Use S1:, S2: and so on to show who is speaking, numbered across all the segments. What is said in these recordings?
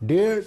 S1: 1.5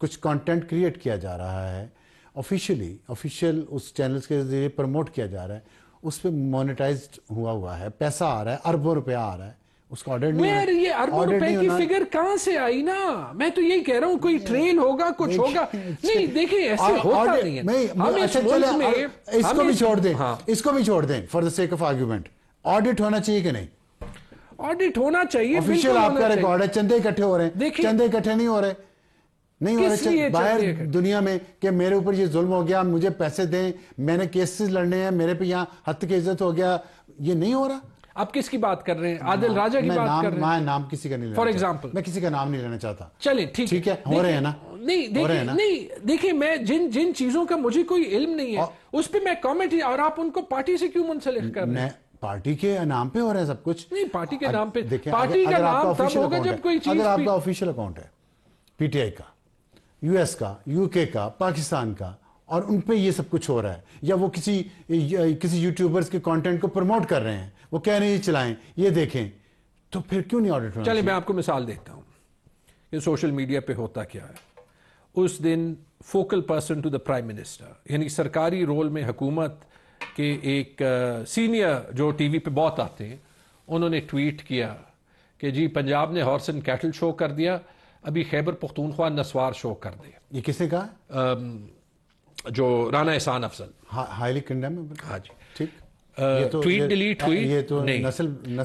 S1: کچھ content create کیا جا رہا ہے آفیشیل اس چینلز کے ذریعے پروموٹ کیا جا رہا ہے, اس پہ مونیٹائزڈ ہوا ہے, پیسہ آ رہا ہے, اربوں روپیہ آ رہا ہے, اس کا آڈر نہیں
S2: ہے. یہ اربوں روپے کی فگر کہاں سے آئی نا؟ میں تو یہی کہہ رہا ہوں کوئی ٹریل ہوگا, کچھ ہوگا. نہیں دیکھیں ایسے ہوتا نہیں ہے.
S1: اس کو بھی چھوڑ دیں, اس کو بھی چھوڑ دیں for the sake of argument. Audit ہونا چاہیے کہ نہیں؟
S2: آڈٹ ہونا چاہیے.
S1: آفیشیل آپ کا ریکارڈ ہے, چندے اکٹھے ہو رہے ہیں, چندے اکٹھے نہیں ہو رہے, نہیں ہو رہے باہر دنیا میں کہ میرے اوپر یہ ظلم ہو گیا, مجھے پیسے دیں, میں نے کیسز لڑنے ہیں, میرے پہ یہاں حد کی عزت ہو گیا, یہ نہیں ہو رہا.
S2: آپ کس کی بات کر رہے ہیں؟ عادل راجہ کی بات کر رہے ہیں؟
S1: میں نام کسی کا نہیں لینا,
S2: فار ایگزامپل
S1: میں کسی کا نام نہیں لینا چاہتا.
S2: چلیں ٹھیک
S1: ہے, ہو رہے ہیں نا.
S2: نہیں دیکھیں, میں جن چیزوں کا مجھے کوئی علم نہیں ہے اس پہ میں کامنٹ, اور آپ ان کو پارٹی سے کیوں منسلک کر رہے ہیں؟
S1: پارٹی کے نام پہ ہو رہا ہے سب کچھ.
S2: نہیں پارٹی کے نام پہ, پارٹی کا نام تب ہوگا جب کوئی چیز.
S1: اگر آپ کا آفیشیل اکاؤنٹ ہے پی ٹی آئی کا, یو ایس کا, یو کے کا, پاکستان کا, اور ان پہ یہ سب کچھ ہو رہا ہے, یا وہ کسی یوٹیوبرز کے کانٹینٹ کو پروموٹ کر رہے ہیں, وہ کہہ رہے ہیں چلائیں, یہ دیکھیں, تو پھر کیوں نہیں آڈٹ ہونا؟
S2: چلیں میں آپ کو مثال دیتا ہوں کہ سوشل میڈیا پہ ہوتا کیا ہے. اس دن focal person to the prime minister, یعنی سرکاری رول میں حکومت کے ایک سینئر جو ٹی وی پہ بہت آتے ہیں, انہوں نے ٹویٹ کیا کہ جی پنجاب نے ہارس اینڈ کیٹل شو کر دیا, ابھی خیبر پختونخوا نسوار شو کر دے.
S1: یہ کس نے کہا؟
S2: جو رانا احسان افضل.
S1: Highly condemn.
S2: ہاں جی
S1: ٹھیک.
S2: ٹویٹ ڈیلیٹ ہوئی نہیں,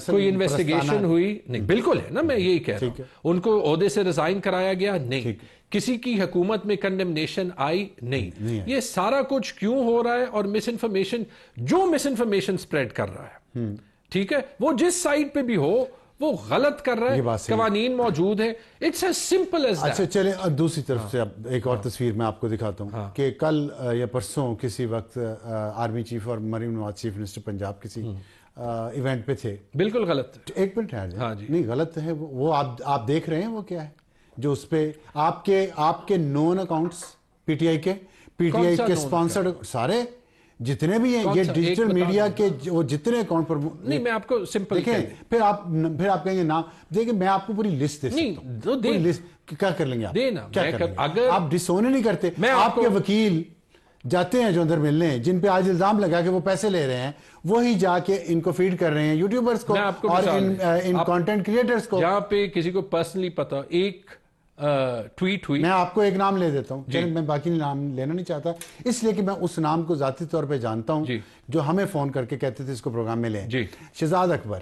S2: کوئی انویسٹیگیشن ہوئی نہیں, بالکل ہے نا, میں یہی کہہ رہا ہوں. ان کو عہدے سے ریزائن کرایا گیا نہیں, کسی کی حکومت میں کنڈمنیشن آئی نہیں. یہ سارا کچھ کیوں ہو رہا ہے؟ اور مس انفارمیشن, جو مس انفارمیشن اسپریڈ کر رہا ہے, ٹھیک ہے, وہ جس سائٹ پہ بھی ہو وہ غلط کر رہا ہے, قوانین موجود ہیں. It's as simple as that.
S1: اچھا چلیں دوسری طرف سے اب ایک اور تصویر میں آپ کو دکھاتا ہوں کہ کل یا پرسوں کسی وقت آرمی چیف اور مریم نواز چیف منسٹر پنجاب کسی ایونٹ پہ تھے.
S2: بالکل غلط.
S1: ایک منٹ ہے, نہیں غلط ہے وہ, آپ دیکھ رہے ہیں وہ کیا ہے جو اس پہ آپ کے نون اکاؤنٹس پی ٹی آئی کے اسپانسرڈ سارے جتنے بھی ہیں, یہ ڈیجیٹل میڈیا کے وہ جتنے اکاؤنٹ پر.
S2: نہیں میں آپ کو سمپل
S1: دیکھیں, پھر آپ کہیں گے نام دیکھیں, میں آپ کو پوری لسٹ دے سکتا ہوں. پوری لسٹ کیا کر لیں گے آپ؟ کیا کر لیں گے آپ؟ ڈسونے نہیں کرتے. آپ کے وکیل جاتے ہیں جو اندر ملنے ہیں, جن پہ آج الزام لگا کہ وہ پیسے لے رہے ہیں, وہی جا کے ان کو فیڈ کر رہے ہیں, یوٹیوبرز کو اور ان کانٹینٹ کریٹرز کو.
S2: جہاں پہ کسی کو پرسنلی پتا, ایک ٹویٹ ہوئی,
S1: میں آپ کو ایک نام لے دیتا ہوں, میں باقی نام لینا نہیں چاہتا اس لیے کہ میں اس نام کو ذاتی طور پہ جانتا ہوں, جو ہمیں فون کر کے کہتے تھے اس کو پروگرام میں لیں. شہزاد اکبر,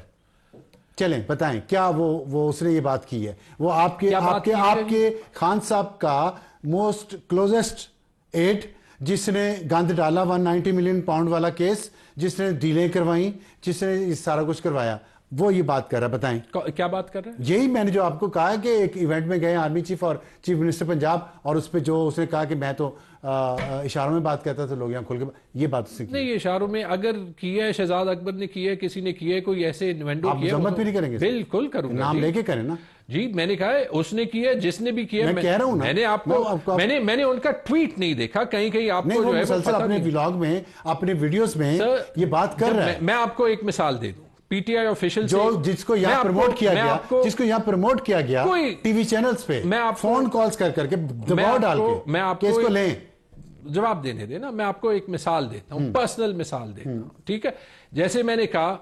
S1: چلیں بتائیں کیا وہ اس نے یہ بات کی ہے؟ وہ آپ کے خان صاحب کا موسٹ کلوزسٹ ایڈ, جس نے گند ڈالا 190 ملین پاؤنڈ والا کیس, جس نے ڈیلیں کروائیں, جس نے یہ سارا کچھ کروایا, وہ یہ بات کر رہا ہے. بتائیں
S2: کیا بات کر رہے ہیں؟
S1: یہی میں نے جو آپ کو کہا کہ ایک ایونٹ میں گئے آرمی چیف اور چیف منسٹر پنجاب, اور اس پہ جو اس نے کہا کہ میں تو اشاروں میں بات کرتا تھا, لوگ یہاں کھل کے, یہ بات اس نے کی.
S2: نہیں یہ اشاروں میں اگر کیا ہے, شہزاد اکبر نے کیا ہے, کسی نے کیا ہے, کوئی ایسے انوینڈو کیا ہے,
S1: آپ مذمت بھی نہیں کریں گے؟
S2: بالکل کروں گا,
S1: نام لے کے کریں نا.
S2: جی میں نے کہا ہے اس نے کیا ہے, جس نے بھی کیا.
S1: میں کہہ رہا ہوں نا,
S2: میں نے آپ کو میں نے ان کا ٹویٹ نہیں دیکھا, کہیں آپ کو جو ہے
S1: مسلسل اپنے ولاگ میں اپنے ویڈیوز میں یہ بات کر رہا ہے.
S2: میں آپ کو ایک مثال دے دوں, پی ٹی آئی آفیشیل
S1: جس کو یہاں پروموٹ کیا گیا ٹی وی چینلز پہ, فون کالز کر کے دباؤ ڈال کے,
S2: میں آپ
S1: کو اس کو لیں
S2: جواب دینے دے نا. میں آپ کو ایک مثال دیتا ہوں, پرسنل مثال دیتا ہوں, ٹھیک ہے. جیسے میں نے کہا,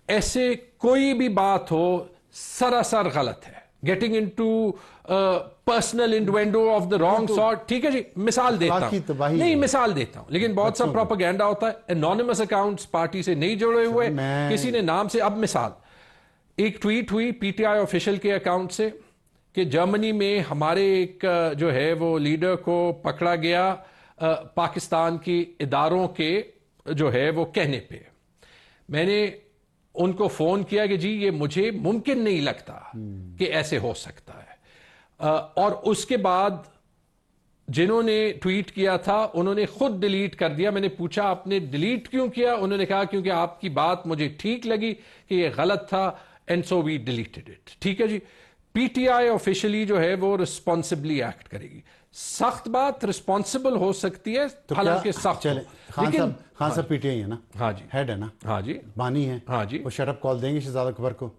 S2: ایسے کوئی بھی بات ہو سراسر غلط ہے, getting into personal innuendo of the wrong sort, ٹھیک ہے جی. مثال دیتا ہوں, نہیں مثال دیتا ہوں, لیکن بہت سا پروپیگینڈا ہوتا ہے, انونیمس اکاؤنٹس پارٹی سے نہیں جڑے ہوئے, کسی نے نام سے. اب مثال, ایک ٹویٹ ہوئی پی ٹی آئی آفیشیل کے اکاؤنٹ سے کہ جرمنی میں ہمارے ایک جو ہے وہ لیڈر کو پکڑا گیا پاکستان کی اداروں کے جو ہے وہ کہنے پہ. میں نے ان کو فون کیا کہ جی یہ مجھے ممکن نہیں لگتا کہ ایسے ہو سکتا ہے, اور اس کے بعد جنہوں نے ٹویٹ کیا تھا انہوں نے خود ڈیلیٹ کر دیا. میں نے پوچھا آپ نے ڈیلیٹ کیوں کیا؟ انہوں نے کہا کیونکہ آپ کی بات مجھے ٹھیک لگی کہ یہ غلط تھا, and so we deleted it. ٹھیک ہے جی. پی ٹی آئی آفیشلی جو ہے وہ رسپانسبلی ایکٹ کرے گی. سخت بات رسپانسبل ہو سکتی ہے, حالانکہ سخت.
S1: خان صاحب پی ٹی آئی ہے نا,
S2: ہاں جی,
S1: ہیڈ ہے نا,
S2: ہاں جی,
S1: بانی ہے,
S2: ہاں جی,
S1: وہ شٹ اپ کال دیں گے شہزاد اکبر کو؟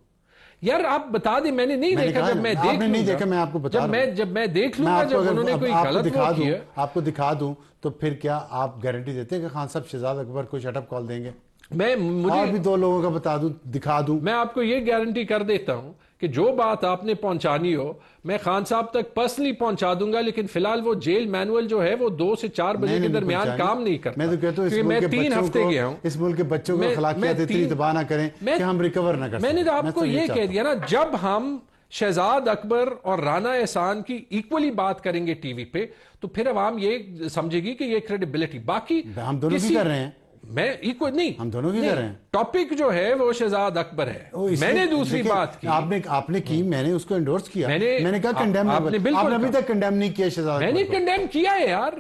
S2: یار آپ بتا دیں, میں نے نہیں دیکھا, جب میں دیکھ
S1: نہیں دیکھا, میں آپ کو بتا رہا ہوں,
S2: جب میں دیکھ لوں گا, جب انہوں نے کوئی غلط وہ کیا,
S1: آپ کو دکھا دوں تو پھر کیا آپ گارنٹی دیتے ہیں کہ خان صاحب شہزاد اکبر کو شٹ اپ کال دیں گے؟ اور بھی 2 لوگوں کا بتا دوں, دکھا دوں.
S2: میں آپ کو یہ گارنٹی کر دیتا ہوں کہ جو بات آپ نے پہنچانی ہو میں خان صاحب تک پرسنلی پہنچا دوں گا, لیکن فی الحال وہ جیل مینول جو ہے وہ 2 سے 4 بجے کے درمیان کام نہیں کرتا.
S1: میں تو کہتا ہوں
S2: میں 3 ہفتے گیا ہوں,
S1: اس ملک کے بچوں کو اخلاقیات اتنی تباہ نہ کریں کہ ہم ریکور نہ کر سکیں.
S2: میں نے تو آپ کو یہ کہہ دیا نا, جب ہم شہزاد اکبر اور رانا احسان کی ایکولی بات کریں گے ٹی وی پہ تو پھر عوام یہ سمجھے گی کہ یہ کریڈیبلٹی. باقی
S1: ہم دونوں کی کر رہے ہیں,
S2: میں ایکول نہیں,
S1: ہم دونوں کی کر رہے ہیں.
S2: ٹاپک جو ہے وہ شہزاد اکبر ہے, میں نے دوسری بات کی,
S1: آپ نے کی, میں نے اس کو انڈورس کیا, میں نے کہا کنڈیم, آپ نے ابھی تک کنڈیم نہیں کیا شہزاد اکبر.
S2: میں نے کنڈیم کیا ہے یار,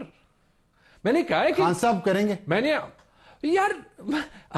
S2: میں نے کہا ہے کہ
S1: خان صاحب کریں گے.
S2: میں نے یار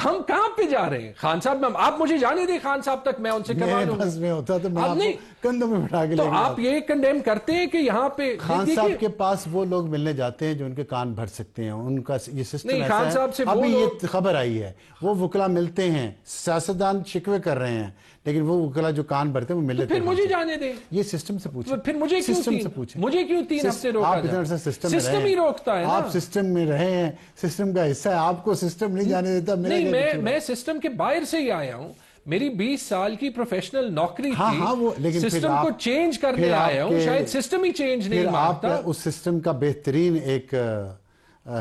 S2: ہم کہاں پہ جا رہے ہیں خان صاحب, آپ مجھے جانے دیں خان صاحب تک, میں ان سے کروا لوں.
S1: میں ہوتا تو میں کندھوں میں بٹھا کے لے
S2: تو آپ یہ کنڈیم کرتے ہیں کہ یہاں پہ
S1: خان صاحب کے پاس وہ لوگ ملنے جاتے ہیں جو ان کے کان بھر سکتے ہیں, ان کا یہ سسٹم ایسا ہے. ابھی یہ خبر آئی ہے, وہ وکلا ملتے ہیں, سیاستدان شکوے کر رہے ہیں, لیکن وہ وکلا جو کان بھرتے ہیں وہ مل لیتے ہیں.
S2: پھر مجھے جانے دیں,
S1: یہ سسٹم سے پوچھیں.
S2: پھر مجھے کیوں 3 ہفتے روکا؟
S1: آپ اتنا عرصہ
S2: سسٹم ہی روکتا ہے,
S1: آپ سسٹم میں رہے ہیں, سسٹم کا حصہ ہے, آپ کو سسٹم نہیں جانے دیتا.
S2: نہیں, میں سسٹم کے باہر سے ہی آیا ہوں, میری 20 سال کی پروفیشنل نوکری تھی, سسٹم کو چینج کرنے آیا ہوں, شاید سسٹم ہی چینج نہیں مانگتا.
S1: آپ اس سسٹم کا بہترین ایک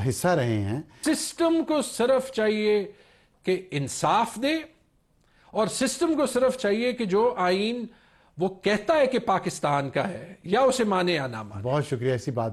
S1: حصہ رہے ہیں.
S2: سسٹم کو صرف چاہیے کہ انصاف دے, اور سسٹم کو صرف چاہیے کہ جو آئین وہ کہتا ہے کہ پاکستان کا ہے یا اسے مانے یا نہ مانے.
S1: بہت شکریہ, ایسی بات